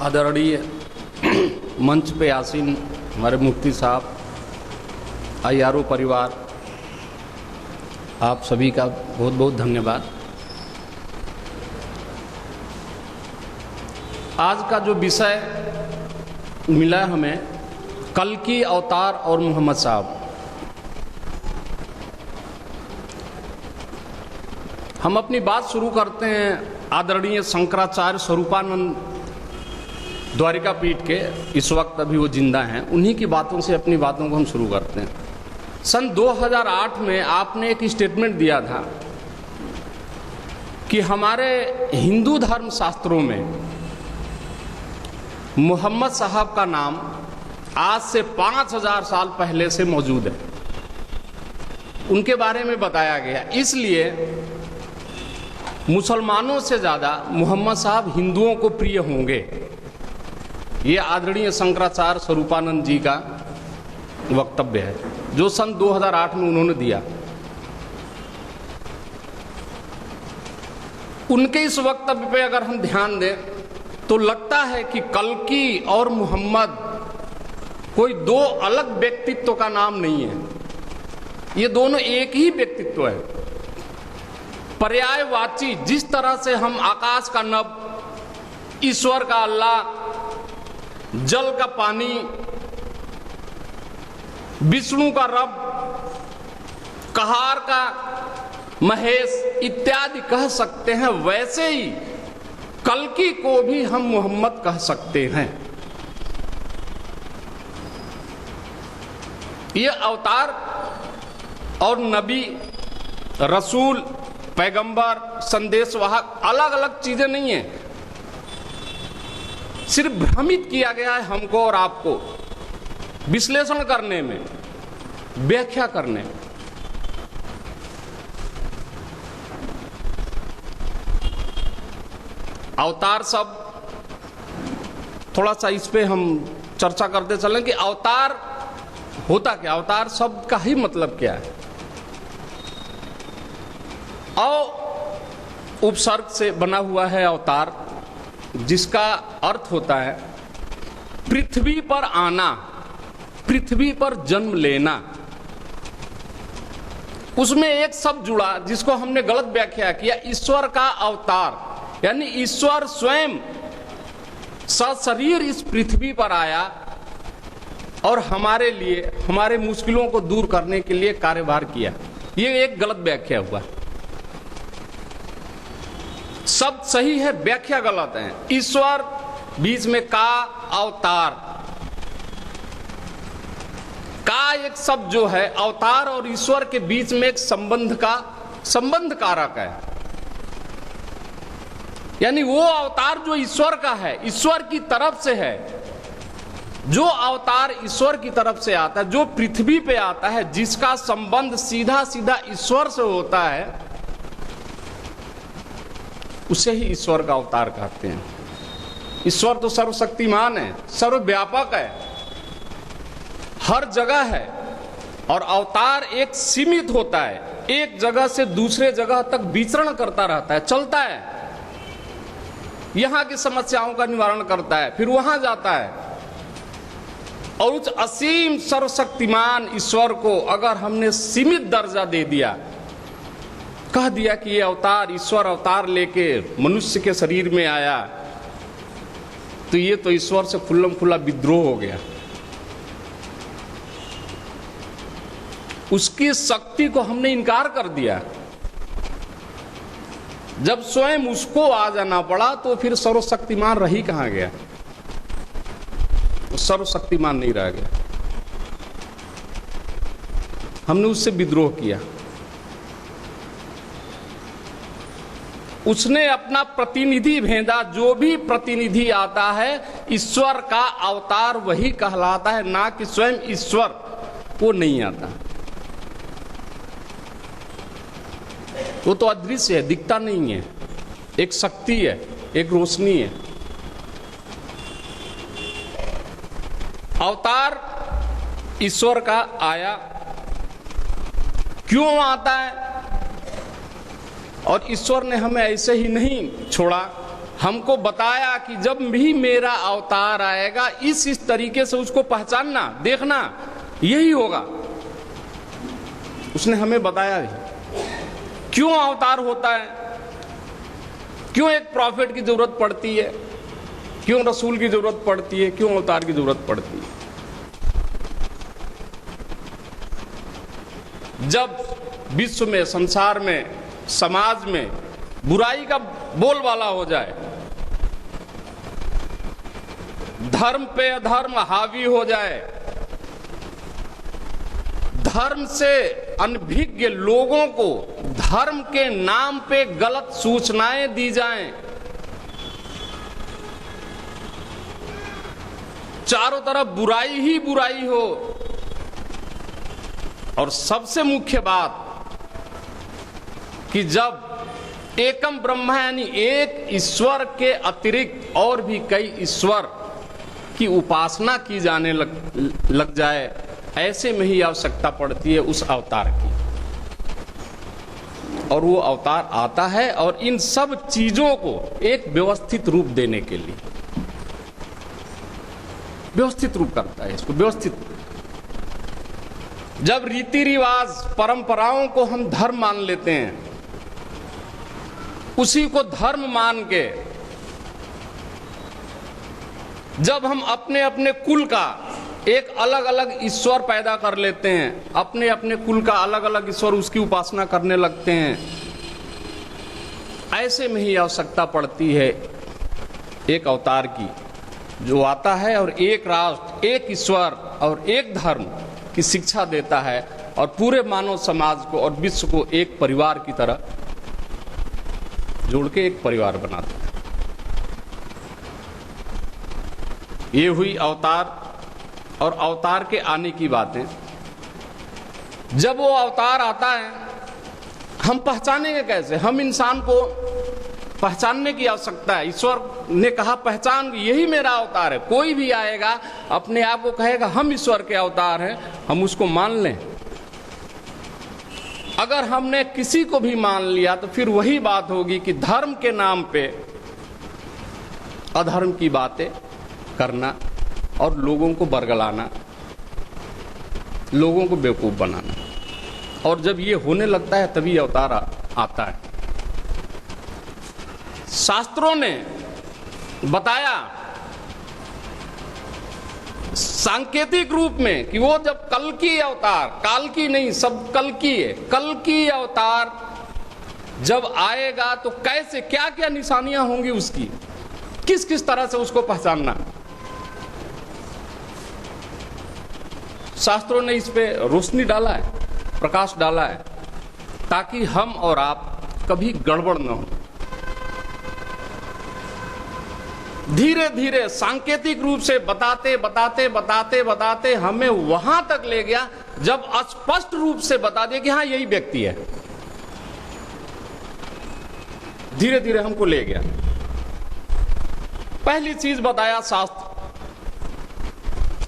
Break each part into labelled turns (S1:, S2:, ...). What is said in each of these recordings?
S1: आदरणीय मंच पे आसीन हमारे मुफ्ती साहब, IRO परिवार, आप सभी का बहुत बहुत धन्यवाद। आज का जो विषय मिला हमें, कल्कि अवतार और मोहम्मद साहब, हम अपनी बात शुरू करते हैं आदरणीय शंकराचार्य स्वरूपानंद द्वारिका पीठ के, इस वक्त अभी वो जिंदा हैं, उन्हीं की बातों से अपनी बातों को हम शुरू करते हैं। सन 2008 में आपने एक स्टेटमेंट दिया था कि हमारे हिंदू धर्म शास्त्रों में मोहम्मद साहब का नाम आज से 5000 साल पहले से मौजूद है, उनके बारे में बताया गया। इसलिए मुसलमानों से ज़्यादा मोहम्मद साहब हिंदुओं को प्रिय होंगे, ये आदरणीय शंकराचार्य स्वरूपानंद जी का वक्तव्य है जो सन 2008 में उन्होंने दिया। उनके इस वक्तव्य पे अगर हम ध्यान दें तो लगता है कि कल्कि और मोहम्मद कोई दो अलग व्यक्तित्व का नाम नहीं है, ये दोनों एक ही व्यक्तित्व है, पर्यायवाची। जिस तरह से हम आकाश का नभ, ईश्वर का अल्लाह, जल का पानी, विष्णु का रब, कहार का महेश इत्यादि कह सकते हैं, वैसे ही कल्कि को भी हम मोहम्मद कह सकते हैं। ये अवतार और नबी, रसूल, पैगंबर, संदेशवाहक अलग अलग चीजें नहीं है, सिर्फ भ्रमित किया गया है हमको और आपको विश्लेषण करने में, व्याख्या करने में। अवतार शब्द, थोड़ा सा इस पे हम चर्चा करते चलें कि अवतार होता क्या, अवतार शब्द का ही मतलब क्या है। उपसर्ग से बना हुआ है अवतार, जिसका अर्थ होता है पृथ्वी पर आना, पृथ्वी पर जन्म लेना। उसमें एक शब्द जुड़ा जिसको हमने गलत व्याख्या किया, ईश्वर का अवतार, यानी ईश्वर स्वयं सशरीर इस पृथ्वी पर आया और हमारे लिए, हमारे मुश्किलों को दूर करने के लिए कार्यभार किया। ये एक गलत व्याख्या हुआ, शब्द सही है, व्याख्या गलत है। ईश्वर बीच में का, अवतार का एक शब्द जो है, अवतार और ईश्वर के बीच में एक संबंध का, संबंध कारक है, यानी वो अवतार जो ईश्वर का है, ईश्वर की तरफ से है। जो अवतार ईश्वर की तरफ से आता है, जो पृथ्वी पे आता है, जिसका संबंध सीधा सीधा ईश्वर से होता है, उसे ही ईश्वर का अवतार कहते हैं। ईश्वर तो सर्वशक्तिमान है, सर्वव्यापक है, हर जगह है, और अवतार एक सीमित होता है, एक जगह से दूसरे जगह तक विचरण करता रहता है, चलता है, यहां की समस्याओं का निवारण करता है, फिर वहां जाता है। और उस असीम सर्वशक्तिमान ईश्वर को अगर हमने सीमित दर्जा दे दिया, कह दिया कि ये अवतार, ईश्वर अवतार लेके मनुष्य के शरीर में आया, तो ये तो ईश्वर से खुल्लम खुल्ला विद्रोह हो गया। उसकी शक्ति को हमने इनकार कर दिया। जब स्वयं उसको आ जाना पड़ा तो फिर सर्वशक्तिमान रही कहां गया, सर्वशक्तिमान नहीं रह गया, हमने उससे विद्रोह किया। उसने अपना प्रतिनिधि भेजा, जो भी प्रतिनिधि आता है ईश्वर का अवतार वही कहलाता है, ना कि स्वयं ईश्वर वो नहीं आता। वो तो अदृश्य है, दिखता नहीं है, एक शक्ति है, एक रोशनी है। अवतार ईश्वर का आया, क्यों आता है, और ईश्वर ने हमें ऐसे ही नहीं छोड़ा, हमको बताया कि जब भी मेरा अवतार आएगा इस तरीके से उसको पहचानना, देखना, यही होगा। उसने हमें बताया क्यों अवतार होता है, क्यों एक प्रॉफिट की जरूरत पड़ती है, क्यों रसूल की जरूरत पड़ती है, क्यों अवतार की जरूरत पड़ती है। जब विश्व में, संसार में, समाज में बुराई का बोलबाला हो जाए, धर्म पे अधर्म हावी हो जाए, धर्म से अनभिज्ञ लोगों को धर्म के नाम पे गलत सूचनाएं दी जाएं, चारों तरफ बुराई ही बुराई हो, और सबसे मुख्य बात कि जब एकम ब्रह्म यानी एक ईश्वर के अतिरिक्त और भी कई ईश्वर की उपासना की जाने लग जाए, ऐसे में ही आवश्यकता पड़ती है उस अवतार की। और वो अवतार आता है और इन सब चीजों को एक व्यवस्थित रूप देने के लिए व्यवस्थित रूप करता है, इसको व्यवस्थित। जब रीति रिवाज परंपराओं को हम धर्म मान लेते हैं, उसी को धर्म मान के जब हम अपने अपने कुल का एक अलग अलग ईश्वर पैदा कर लेते हैं, अपने अपने कुल का अलग अलग ईश्वर, उसकी उपासना करने लगते हैं, ऐसे में ही आवश्यकता पड़ती है एक अवतार की, जो आता है और एक राष्ट्र, एक ईश्वर और एक धर्म की शिक्षा देता है और पूरे मानव समाज को और विश्व को एक परिवार की तरह जोड़ के एक परिवार बना देता है। ये हुई अवतार और अवतार के आने की बातें। जब वो अवतार आता है, हम पहचानेंगे कैसे? हम इंसान को पहचानने की आवश्यकता है। ईश्वर ने कहा पहचान, यही मेरा अवतार है। कोई भी आएगा अपने आप को कहेगा हम ईश्वर के अवतार हैं, हम उसको मान लें। अगर हमने किसी को भी मान लिया तो फिर वही बात होगी कि धर्म के नाम पे अधर्म की बातें करना और लोगों को बरगलाना, लोगों को बेवकूफ बनाना। और जब ये होने लगता है तभी अवतार आता है। शास्त्रों ने बताया सांकेतिक रूप में कि वो जब कल्कि अवतार, काल्कि नहीं, सब कल्कि है, कल्कि अवतार जब आएगा तो कैसे, क्या क्या निशानियां होंगी उसकी, किस किस तरह से उसको पहचानना। शास्त्रों ने इस पे रोशनी डाला है, प्रकाश डाला है, ताकि हम और आप कभी गड़बड़ न हो। धीरे धीरे सांकेतिक रूप से बताते बताते बताते बताते हमें वहां तक ले गया जब स्पष्ट रूप से बता दिया कि हाँ यही व्यक्ति है। धीरे धीरे हमको ले गया। पहली चीज बताया शास्त्र,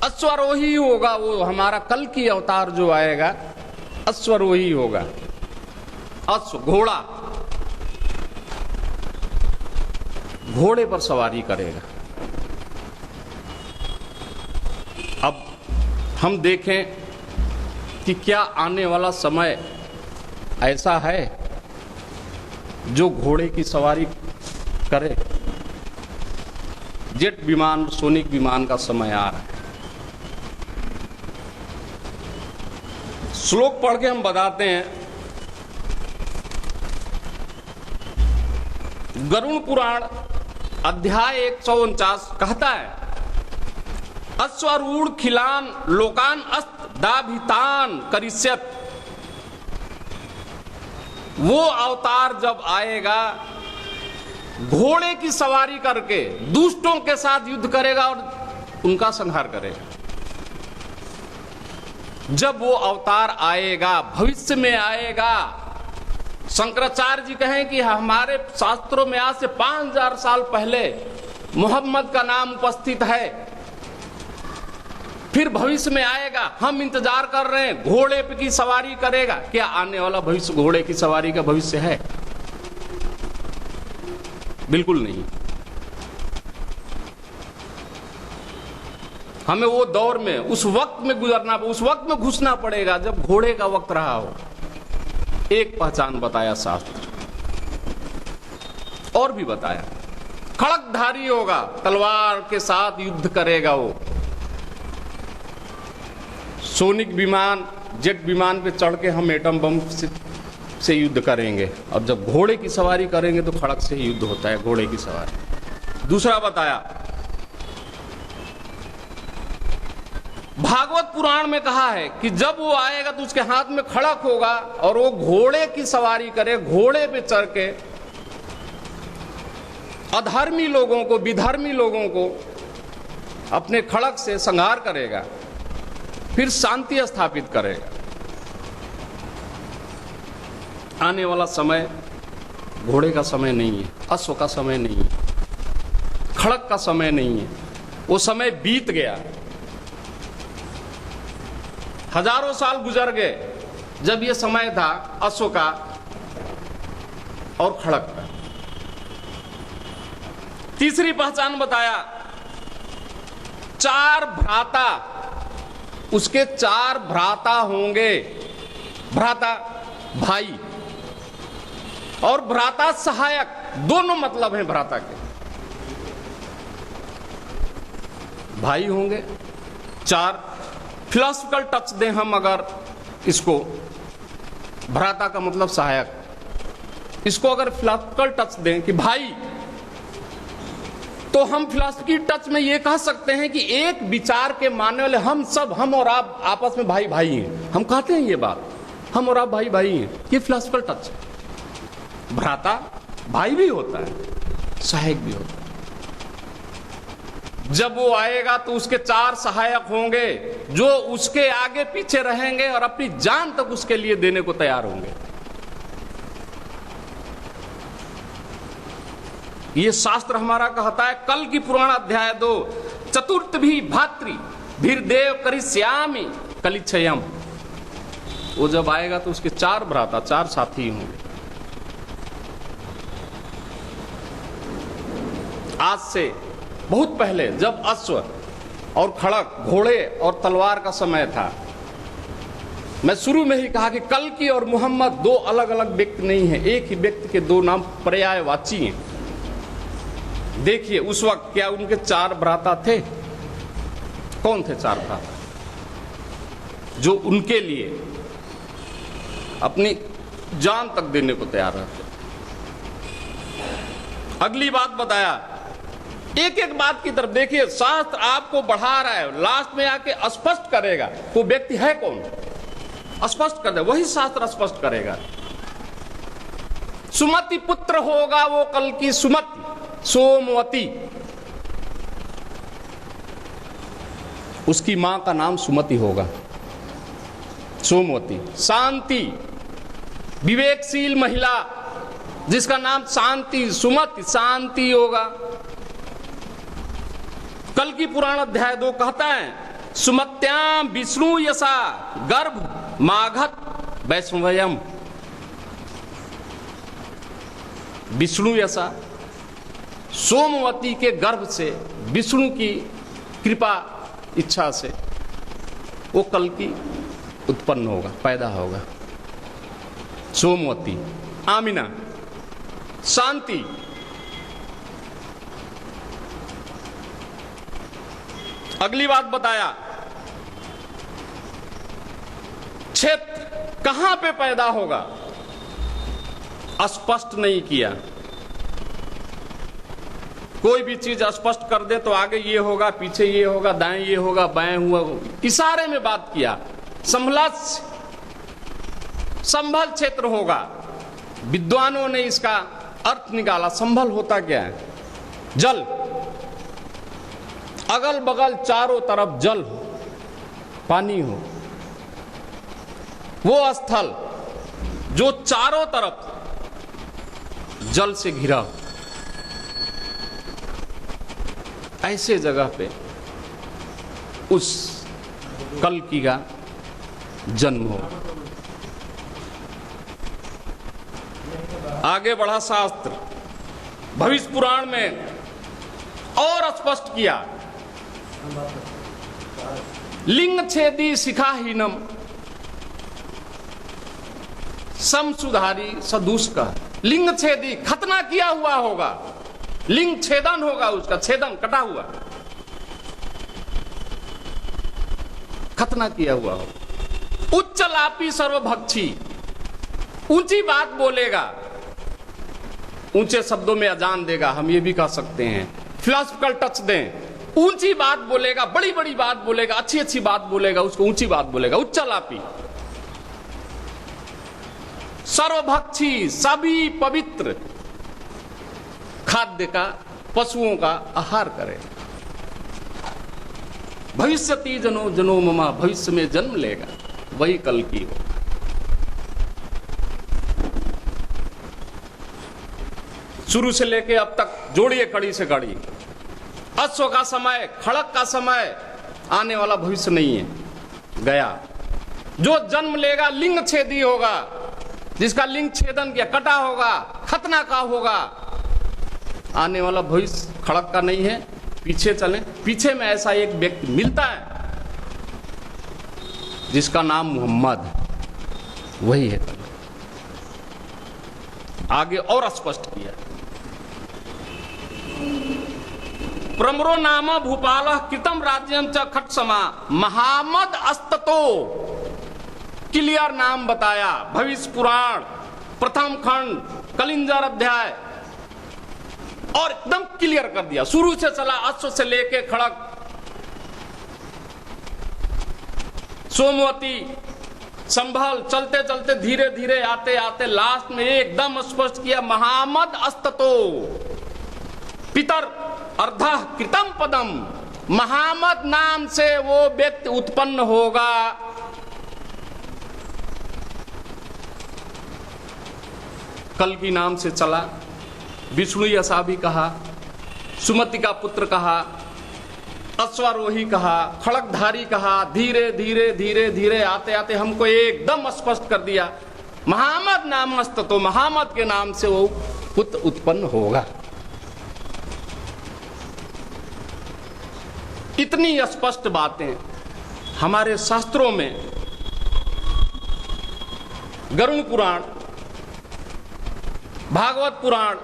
S1: अश्वरोही होगा वो हमारा कल्कि अवतार जो आएगा, अश्वरोही होगा। अश्व घोड़ा, घोड़े पर सवारी करेगा। अब हम देखें कि क्या आने वाला समय ऐसा है जो घोड़े की सवारी करे। जेट विमान, सोनिक विमान का समय आ रहा है। श्लोक पढ़ के हम बताते हैं। गरुड़ पुराण अध्याय 149 कहता है, अश्वरूढ़ खिलान लोकान अस्त दाभितान करिष्यत। वो अवतार जब आएगा घोड़े की सवारी करके दुष्टों के साथ युद्ध करेगा और उनका संहार करेगा। जब वो अवतार आएगा, भविष्य में आएगा, शंकराचार्य जी कहें कि हमारे शास्त्रों में आज से 5000 साल पहले मोहम्मद का नाम उपस्थित है, फिर भविष्य में आएगा, हम इंतजार कर रहे हैं, घोड़े की सवारी करेगा। क्या आने वाला भविष्य घोड़े की सवारी का भविष्य है? बिल्कुल नहीं। हमें वो दौर में, उस वक्त में गुजरना, उस वक्त में घुसना पड़ेगा जब घोड़े का वक्त रहा हो। एक पहचान बताया शास्त्र, और भी बताया, खड़गधारी होगा, तलवार के साथ युद्ध करेगा वो। सोनिक विमान, जेट विमान पे चढ़ के हम एटम बम से युद्ध करेंगे, और जब घोड़े की सवारी करेंगे तो खड़ग से ही युद्ध होता है, घोड़े की सवारी। दूसरा बताया, भागवत पुराण में कहा है कि जब वो आएगा तो उसके हाथ में खड़ग होगा और वो घोड़े की सवारी करे, घोड़े पे चढ़ के अधर्मी लोगों को, विधर्मी लोगों को अपने खड़ग से संहार करेगा, फिर शांति स्थापित करेगा। आने वाला समय घोड़े का समय नहीं है, अश्व का समय नहीं है, खड़ग का समय नहीं है, वो समय बीत गया। हजारों साल गुजर गए जब ये समय था अश्व का और खड़ग का। तीसरी पहचान बताया, 4 भ्राता, उसके 4 भ्राता होंगे। भ्राता भाई और भ्राता सहायक, दोनों मतलब हैं भ्राता के। भाई होंगे 4। फिलॉसफिकल टच दें हम अगर इसको, भ्राता का मतलब सहायक, इसको अगर फिलॉसफिकल टच दें कि भाई, तो हम फिलॉसफी टच में ये कह सकते हैं कि एक विचार के मानने वाले हम सब, हम और आप आपस में भाई भाई हैं। हम कहते हैं ये बात, हम और आप भाई भाई हैं, ये फिलॉसफिकल टच है। भ्राता भाई भी होता है, सहायक भी होता है। जब वो आएगा तो उसके 4 सहायक होंगे जो उसके आगे पीछे रहेंगे और अपनी जान तक उसके लिए देने को तैयार होंगे। ये शास्त्र हमारा कहता है, कल की पुराण अध्याय 2, चतुर्थ भी भातृ भीर देव करिष्यामि कलिच्छयम्। वो जब आएगा तो उसके 4 भ्राता, 4 साथी होंगे। आज से बहुत पहले जब अश्व और खड़ग, घोड़े और तलवार का समय था, मैं शुरू में ही कहा कि कल की और मोहम्मद 2 अलग अलग व्यक्ति नहीं है, एक ही व्यक्ति के 2 नाम पर्यायवाची हैं। देखिए उस वक्त क्या उनके 4 भ्राता थे? कौन थे 4 भ्राता जो उनके लिए अपनी जान तक देने को तैयार रहते? अगली बात बताया, एक एक बात की तरफ देखिए, शास्त्र आपको बढ़ा रहा है, लास्ट में आके स्पष्ट करेगा वो व्यक्ति है कौन, स्पष्ट कर दे, वही शास्त्र स्पष्ट करेगा। सुमति पुत्र होगा वो कल की सुमति, सोमवती, उसकी मां का नाम सुमति होगा, सोमवती। शांति, विवेकशील महिला जिसका नाम शांति, सुमति, शांति होगा। कल की पुराण अध्याय 2 कहता है, सुमत्याम विष्णु यशा गर्भ माघत वैष्णवयम। विष्णु यशा, सोमवती के गर्भ से, विष्णु की कृपा इच्छा से वो कल की उत्पन्न होगा, पैदा होगा। सोमवती, आमिना, शांति। अगली बात बताया, क्षेत्र कहां पे पैदा होगा स्पष्ट नहीं किया। कोई भी चीज स्पष्ट कर दे तो आगे ये होगा, पीछे ये होगा, दाएं ये होगा, बाएं हुआ, इशारे में बात किया। संभल क्षेत्र होगा। विद्वानों ने इसका अर्थ निकाला। संभल होता क्या है? जल, अगल बगल चारों तरफ जल हो, पानी हो, वो स्थल जो चारों तरफ जल से घिरा हो, ऐसे जगह पे उस कल्कि का जन्म हो। आगे बढ़ा शास्त्र, भविष्य पुराण में और स्पष्ट किया लिंग छेदी शिखाहीनम समसुधारी सदुष्कर। लिंग छेदी, खतना किया हुआ होगा, लिंग छेदन होगा, उसका छेदन कटा हुआ, खतना किया हुआ होगा। उच्चलापी सर्वभक्षी, ऊंची बात बोलेगा, ऊंचे शब्दों में अजान देगा, हम ये भी कह सकते हैं, फिलॉसफिकल टच दें, ऊंची बात बोलेगा, बड़ी बड़ी बात बोलेगा, अच्छी अच्छी बात बोलेगा, उसको ऊंची बात बोलेगा, उच्चलापी। सर्वभक्षी, सभी पवित्र खाद्य का, पशुओं का आहार करे। भविष्यति जनो जनो ममा, भविष्य में जन्म लेगा, वही कल की हो। शुरू से लेके अब तक जोड़िए कड़ी से कड़ी। अश्व का समय, खड़क का समय, आने वाला भविष्य नहीं है, गया। जो जन्म लेगा लिंग छेदी होगा, जिसका लिंग छेदन किया, कटा होगा, खतना का होगा। आने वाला भविष्य खड़क का नहीं है। पीछे चलें, पीछे में ऐसा एक व्यक्ति मिलता है जिसका नाम मोहम्मद, वही है। आगे और स्पष्ट किया, प्रमरो नाम भूपाल कृतम राज्यम च खट्समा महामद अस्ततो। क्लियर नाम बताया, भविष्य पुराण प्रथम खंड कलिंजर अध्याय, और एकदम क्लियर कर दिया। शुरू से चला, अश्व से लेके खड़क, सोमवती, संभल, चलते चलते धीरे धीरे आते आते लास्ट में एकदम स्पष्ट किया, महामद अस्ततो पितर अर्धः कृतम पदम। महामद नाम से वो व्यक्ति उत्पन्न होगा। कल की नाम से चला, विष्णु यशा भी कहा, सुमति का पुत्र कहा, अश्वारोही कहा, खड़कधारी कहा। धीरे धीरे धीरे धीरे आते आते हमको एकदम स्पष्ट कर दिया, महामद नाम अस्ततो, महामद के नाम से वो पुत्र उत्पन्न होगा। इतनी स्पष्ट बातें हमारे शास्त्रों में, गरुड़ पुराण, भागवत पुराण,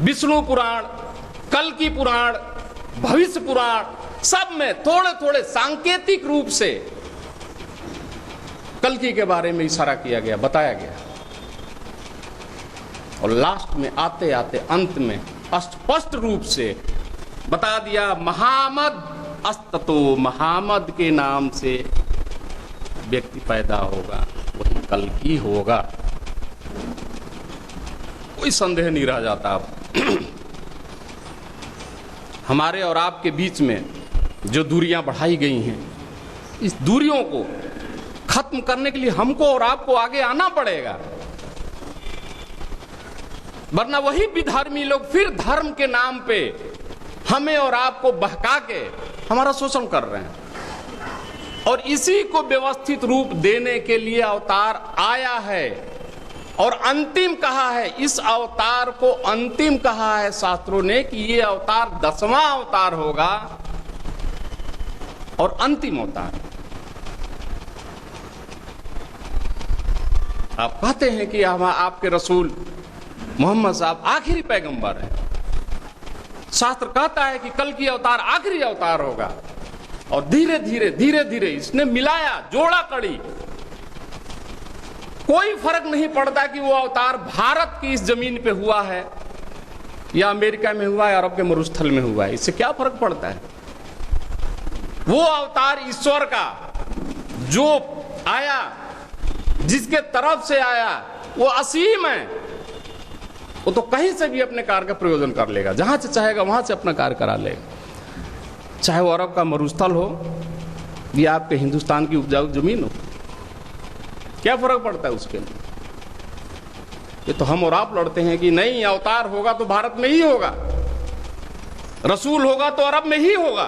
S1: विष्णु पुराण, कल्कि पुराण, भविष्य पुराण, सब में थोड़े थोड़े सांकेतिक रूप से कल्कि के बारे में इशारा किया गया, बताया गया। और लास्ट में आते आते अंत में स्पष्ट रूप से बता दिया, महामद अस्ततो, महामद के नाम से व्यक्ति पैदा होगा, वही कल्कि होगा। कोई संदेह नहीं रह जाता। अब हमारे और आपके बीच में जो दूरियां बढ़ाई गई हैं, इस दूरियों को खत्म करने के लिए हमको और आपको आगे आना पड़ेगा, वरना वही विधर्मी लोग फिर धर्म के नाम पे हमें और आपको बहका के हमारा शोषण कर रहे हैं। और इसी को व्यवस्थित रूप देने के लिए अवतार आया है, और अंतिम कहा है। इस अवतार को अंतिम कहा है शास्त्रों ने कि ये अवतार 10वां अवतार होगा और अंतिम अवतार। आप कहते हैं कि हम आपके रसूल मोहम्मद साहब आखिरी पैगंबर हैं। शास्त्र कहता है कि कल की अवतार आखिरी अवतार होगा, और धीरे धीरे धीरे धीरे इसने मिलाया, जोड़ा कड़ी। कोई फर्क नहीं पड़ता कि वो अवतार भारत की इस जमीन पे हुआ है या अमेरिका में हुआ है, अरब के मरुस्थल में हुआ है, इससे क्या फर्क पड़ता है। वो अवतार ईश्वर का जो आया, जिसके तरफ से आया, वो असीम है। वो तो कहीं से भी अपने कार्य का प्रयोजन कर लेगा, जहां से चाहेगा वहां से अपना कार्य करा लेगा। चाहे वो अरब का मरुस्थल हो या आपके हिंदुस्तान की उपजाऊ जमीन हो, क्या फर्क पड़ता है उसके लिए। ये तो हम और आप लड़ते हैं कि नहीं, अवतार होगा तो भारत में ही होगा, रसूल होगा तो अरब में ही होगा।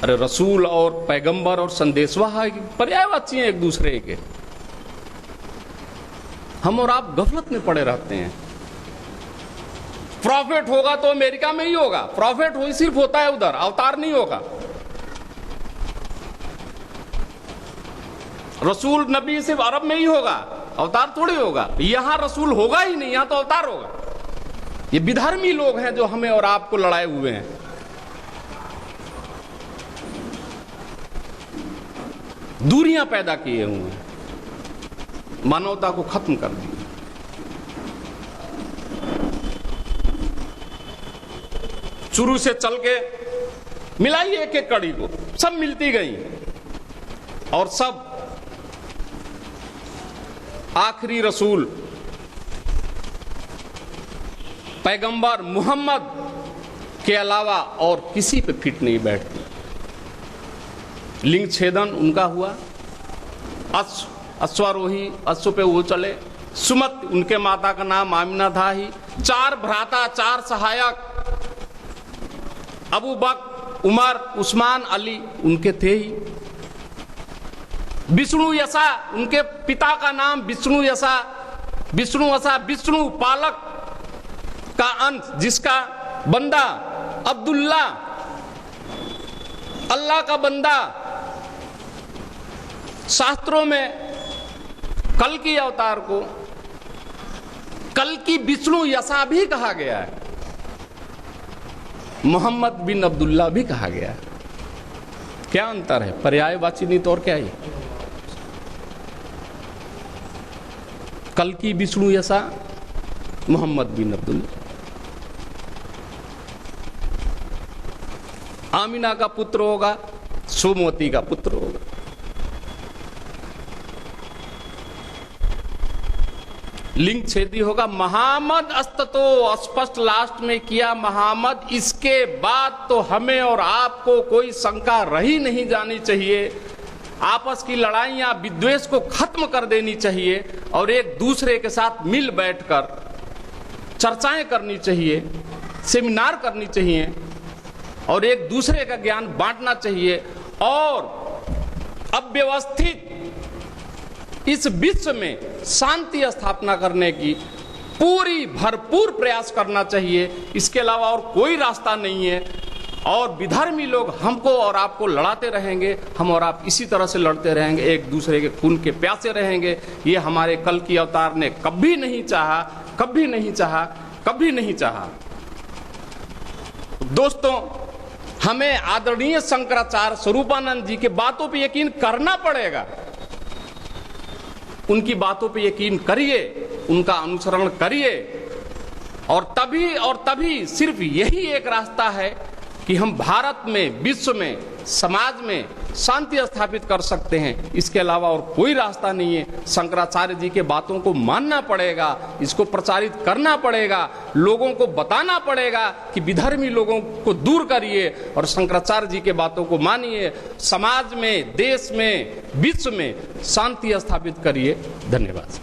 S1: अरे रसूल और पैगंबर और संदेशवाह पर्यायवाची हैं एक दूसरे के। हम और आप गफलत में पड़े रहते हैं। प्रॉफिट होगा तो अमेरिका में ही होगा, प्रॉफिट हो सिर्फ होता है उधर, अवतार नहीं होगा। रसूल नबी सिर्फ अरब में ही होगा, अवतार थोड़ी होगा। यहां रसूल होगा ही नहीं, यहां तो अवतार होगा। ये विधर्मी लोग हैं जो हमें और आपको लड़ाए हुए हैं। दूरियां पैदा किए हुए हैं, मानवता को खत्म कर दिया। शुरू से चल के मिलाई एक एक कड़ी को, सब मिलती गई और सब आखिरी रसूल पैगंबर मोहम्मद के अलावा और किसी पे फिट नहीं बैठती। लिंग छेदन उनका हुआ, अश्वारोही, अश्व पे वो चले। सुमत उनके माता का नाम आमिना था ही। 4 भ्राता, 4 सहायक, अबू बकर, उमर, उस्मान, अली उनके थे ही। विष्णु यसा, उनके पिता का नाम विष्णु यसा, विष्णु यसा, विष्णु पालक का अंश, जिसका बंदा अब्दुल्ला, अल्लाह का बंदा। शास्त्रों में कल की अवतार को कल की विष्णु यसा भी कहा गया है, मोहम्मद बिन अब्दुल्ला भी कहा गया है। क्या अंतर है? पर्यायवाची नहीं तो और क्या है? कल की विष्णु यसा, मोहम्मद बिन अब्दुल्ला। आमिना का पुत्र होगा, सोमवती का पुत्र होगा। लिंग छेदी होगा। मोहम्मद अस्ततो स्पष्ट लास्ट में किया, मोहम्मद। इसके बाद तो हमें और आपको कोई शंका रही नहीं जानी चाहिए। आपस की लड़ाइयां, विद्वेष को खत्म कर देनी चाहिए और एक दूसरे के साथ मिल बैठकर चर्चाएं करनी चाहिए, सेमिनार करनी चाहिए और एक दूसरे का ज्ञान बांटना चाहिए और अव्यवस्थित इस विश्व में शांति स्थापना करने की पूरी भरपूर प्रयास करना चाहिए। इसके अलावा और कोई रास्ता नहीं है। और विधर्मी लोग हमको और आपको लड़ाते रहेंगे, हम और आप इसी तरह से लड़ते रहेंगे, एक दूसरे के खून के प्यासे रहेंगे। ये हमारे कल की अवतार ने कभी नहीं चाहा, कभी नहीं चाहा, कभी नहीं चाहा। दोस्तों, हमें आदरणीय शंकराचार्य स्वरूपानंद जी के बातों पे यकीन करना पड़ेगा। उनकी बातों पे यकीन करिए, उनका अनुसरण करिए और तभी सिर्फ यही एक रास्ता है कि हम भारत में, विश्व में, समाज में शांति स्थापित कर सकते हैं। इसके अलावा और कोई रास्ता नहीं है। शंकराचार्य जी के बातों को मानना पड़ेगा, इसको प्रचारित करना पड़ेगा, लोगों को बताना पड़ेगा कि विधर्मी लोगों को दूर करिए और शंकराचार्य जी के बातों को मानिए। समाज में, देश में, विश्व में शांति स्थापित करिए। धन्यवाद।